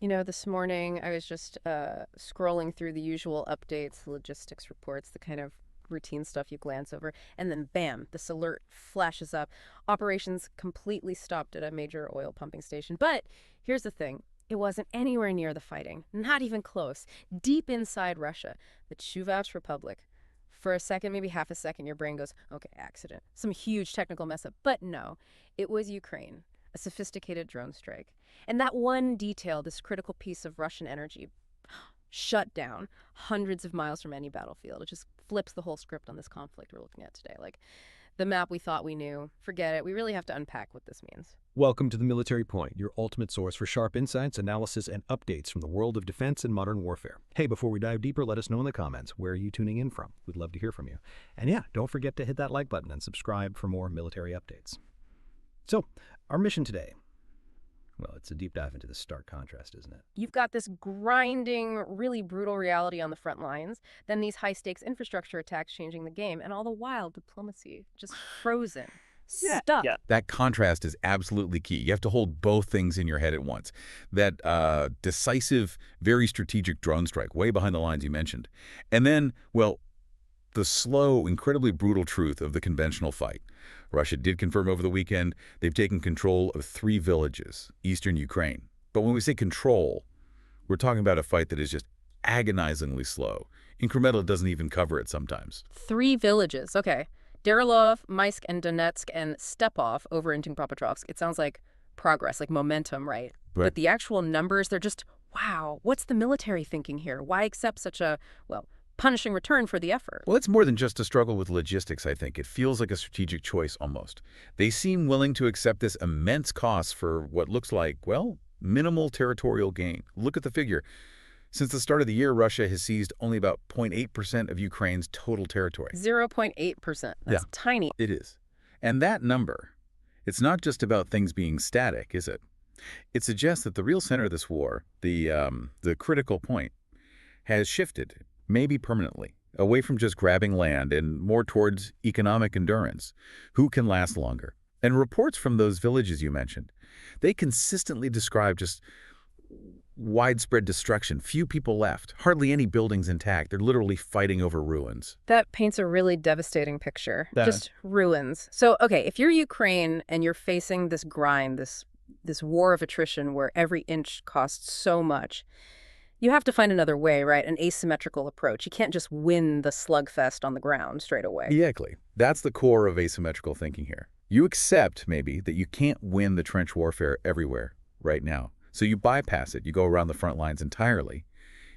You know, this morning I was just scrolling through the usual updates, logistics reports, the kind of routine stuff you glance over, and then bam, this alert flashes up. Operations completely stopped at a major oil pumping station. But here's the thing. It wasn't anywhere near the fighting, not even close. Deep inside Russia, the Chuvach Republic. For a second, maybe half a second, your brain goes, okay, accident. Some huge technical mess up. But no, it was Ukraine, a sophisticated drone strike. And that one detail, this critical piece of Russian energy, shut down hundreds of miles from any battlefield. It just flips the whole script on this conflict we're looking at today. Like the map we thought we knew, forget it. We really have to unpack what this means. Welcome to The Military Point, your ultimate source for sharp insights, analysis, and updates from the world of defense and modern warfare. Hey, before we dive deeper, let us know in the comments, where are you tuning in from? We'd love to hear from you. And yeah, don't forget to hit that like button and subscribe for more military updates. So, our mission today. Well, it's a deep dive into the stark contrast, isn't it? You've got this grinding, really brutal reality on the front lines, then these high-stakes infrastructure attacks changing the game, and all the while, diplomacy just frozen, stuck. Yeah. That contrast is absolutely key. You have to hold both things in your head at once. That decisive, very strategic drone strike, way behind the lines you mentioned. And then, well, the slow, incredibly brutal truth of the conventional fight. Russia did confirm over the weekend they've taken control of 3 villages, eastern Ukraine. But when we say control, we're talking about a fight that is just agonizingly slow. Incremental doesn't even cover it sometimes. 3 villages, okay. Derelov, Maisk, and Donetsk, and Stepov over in Dnipropetrovsk. It sounds like progress, like momentum, right? But the actual numbers, they're just, wow, what's the military thinking here? Why accept such a, well, punishing return for the effort? Well, it's more than just a struggle with logistics, I think. It feels like a strategic choice almost. They seem willing to accept this immense cost for what looks like, well, minimal territorial gain. Look at the figure. Since the start of the year, Russia has seized only about 0.8% of Ukraine's total territory. 0.8%. That's tiny. It is. And that number, it's not just about things being static, is it? It suggests that the real center of this war, the critical point, has shifted, maybe permanently, away from just grabbing land and more towards economic endurance. Who can last longer? And reports from those villages you mentioned, they consistently describe just widespread destruction. Few people left, hardly any buildings intact. They're literally fighting over ruins. That paints a really devastating picture. Just ruins. So, okay, if you're Ukraine and you're facing this grind, this war of attrition where every inch costs so much, you have to find another way, right? An asymmetrical approach. You can't just win the slugfest on the ground straight away. Exactly. That's the core of asymmetrical thinking here. You accept, maybe, that you can't win the trench warfare everywhere right now. So you bypass it. You go around the front lines entirely,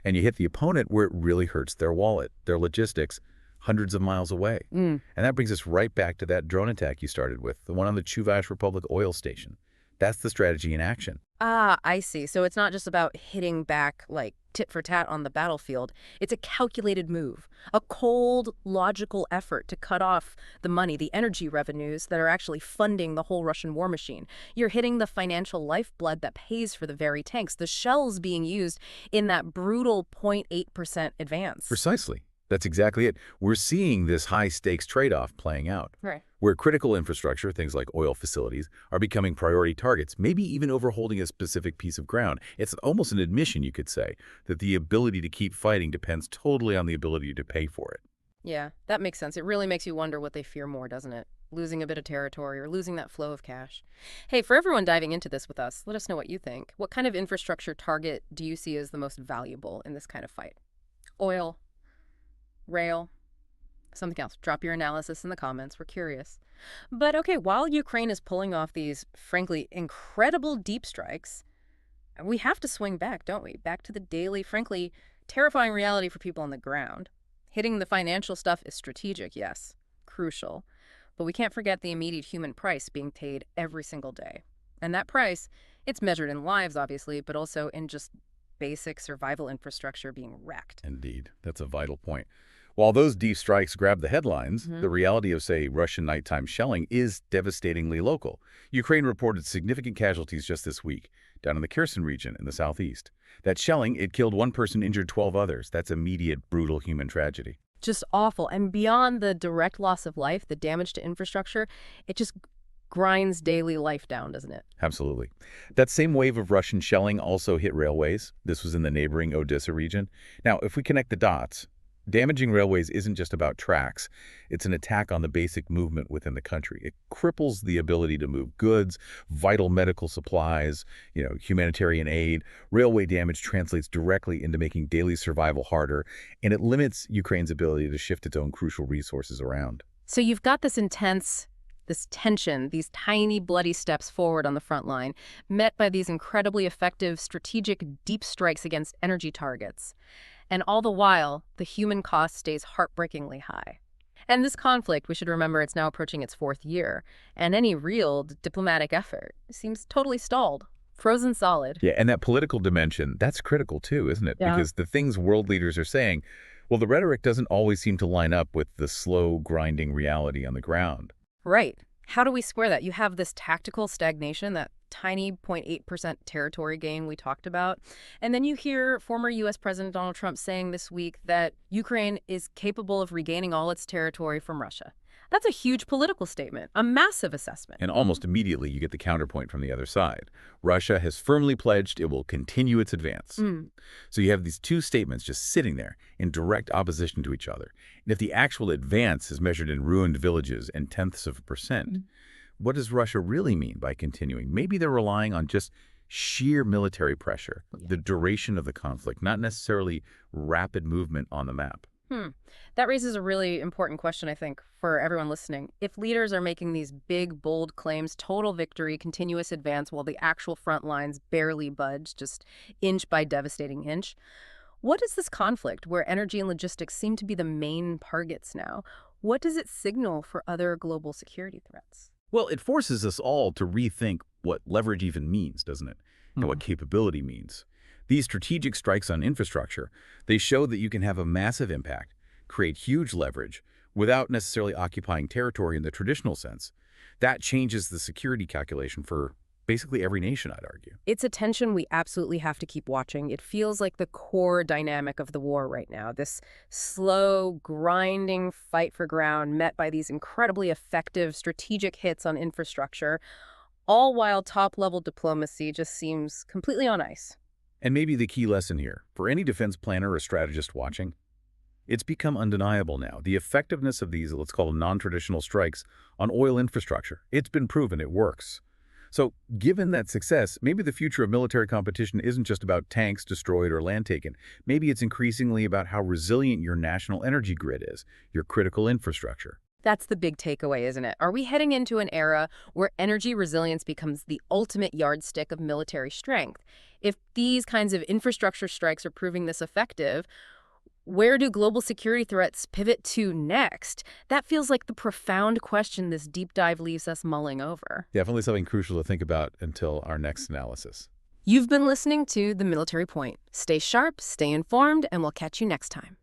and you hit the opponent where it really hurts their wallet, their logistics, hundreds of miles away. And that brings us right back to that drone attack you started with, the one on the Chuvach Republic oil station. That's the strategy in action. Ah, I see. So it's not just about hitting back like tit for tat on the battlefield. It's a calculated move, a cold, logical effort to cut off the money, the energy revenues that are actually funding the whole Russian war machine. You're hitting the financial lifeblood that pays for the very tanks, the shells being used in that brutal 0.8% advance. Precisely. That's exactly it. We're seeing this high-stakes trade-off playing out, Right. where critical infrastructure, things like oil facilities, are becoming priority targets, maybe even overholding a specific piece of ground. It's almost an admission, you could say, that the ability to keep fighting depends totally on the ability to pay for it. Yeah, that makes sense. It really makes you wonder what they fear more, doesn't it? Losing a bit of territory or losing that flow of cash. Hey, for everyone diving into this with us, let us know what you think. What kind of infrastructure target do you see as the most valuable in this kind of fight? Oil, rail, something else. Drop your analysis in the comments. We're curious. But okay, while Ukraine is pulling off these, frankly, incredible deep strikes, we have to swing back, don't we? Back to the daily, frankly, terrifying reality for people on the ground. Hitting the financial stuff is strategic, yes, crucial. But we can't forget the immediate human price being paid every single day. And that price, it's measured in lives, obviously, but also in just basic survival infrastructure being wrecked. Indeed. That's a vital point. While those deep strikes grab the headlines, the reality of, say, Russian nighttime shelling is devastatingly local. Ukraine reported significant casualties just this week, down in the Kherson region in the southeast. That shelling, it killed 1 person, injured 12 others. That's immediate, brutal human tragedy. Just awful. And beyond the direct loss of life, the damage to infrastructure, it just grinds daily life down, doesn't it? Absolutely. That same wave of Russian shelling also hit railways. This was in the neighboring Odessa region. Now, if we connect the dots, damaging railways isn't just about tracks. It's an attack on the basic movement within the country. It cripples the ability to move goods, vital medical supplies, humanitarian aid. Railway damage translates directly into making daily survival harder, and it limits Ukraine's ability to shift its own crucial resources around. So you've got this tension, these tiny bloody steps forward on the front line, met by these incredibly effective strategic deep strikes against energy targets. And all the while, the human cost stays heartbreakingly high. And this conflict, we should remember it's now approaching its 4th year, and any real diplomatic effort seems totally stalled, frozen solid. Yeah, and that political dimension, that's critical too, isn't it? Yeah. Because the things world leaders are saying, well, the rhetoric doesn't always seem to line up with the slow, grinding reality on the ground. Right. How do we square that? You have this tactical stagnation, that tiny 0.8% territory gain we talked about. And then you hear former U.S. President Donald Trump saying this week that Ukraine is capable of regaining all its territory from Russia. That's a huge political statement, a massive assessment. And almost immediately, you get the counterpoint from the other side. Russia has firmly pledged it will continue its advance. So you have these two statements just sitting there in direct opposition to each other. And if the actual advance is measured in ruined villages and tenths of a percent, what does Russia really mean by continuing? Maybe they're relying on just sheer military pressure, the duration of the conflict, not necessarily rapid movement on the map. That raises a really important question, I think, for everyone listening. If leaders are making these big, bold claims, total victory, continuous advance, while the actual front lines barely budge, just inch by devastating inch, what is this conflict, where energy and logistics seem to be the main targets now? What does it signal for other global security threats? Well, it forces us all to rethink what leverage even means, doesn't it? And what capability means. These strategic strikes on infrastructure, they show that you can have a massive impact, create huge leverage, without necessarily occupying territory in the traditional sense. That changes the security calculation for basically every nation, I'd argue. It's a tension we absolutely have to keep watching. It feels like the core dynamic of the war right now, this slow, grinding fight for ground met by these incredibly effective strategic hits on infrastructure, all while top-level diplomacy just seems completely on ice. And maybe the key lesson here, for any defense planner or strategist watching, it's become undeniable now. The effectiveness of these, let's call them non-traditional strikes on oil infrastructure, it's been proven it works. So given that success, maybe the future of military competition isn't just about tanks destroyed or land taken. Maybe it's increasingly about how resilient your national energy grid is, your critical infrastructure. That's the big takeaway, isn't it? Are we heading into an era where energy resilience becomes the ultimate yardstick of military strength? If these kinds of infrastructure strikes are proving this effective, where do global security threats pivot to next? That feels like the profound question this deep dive leaves us mulling over. Definitely something crucial to think about until our next analysis. You've been listening to The Military Point. Stay sharp, stay informed, and we'll catch you next time.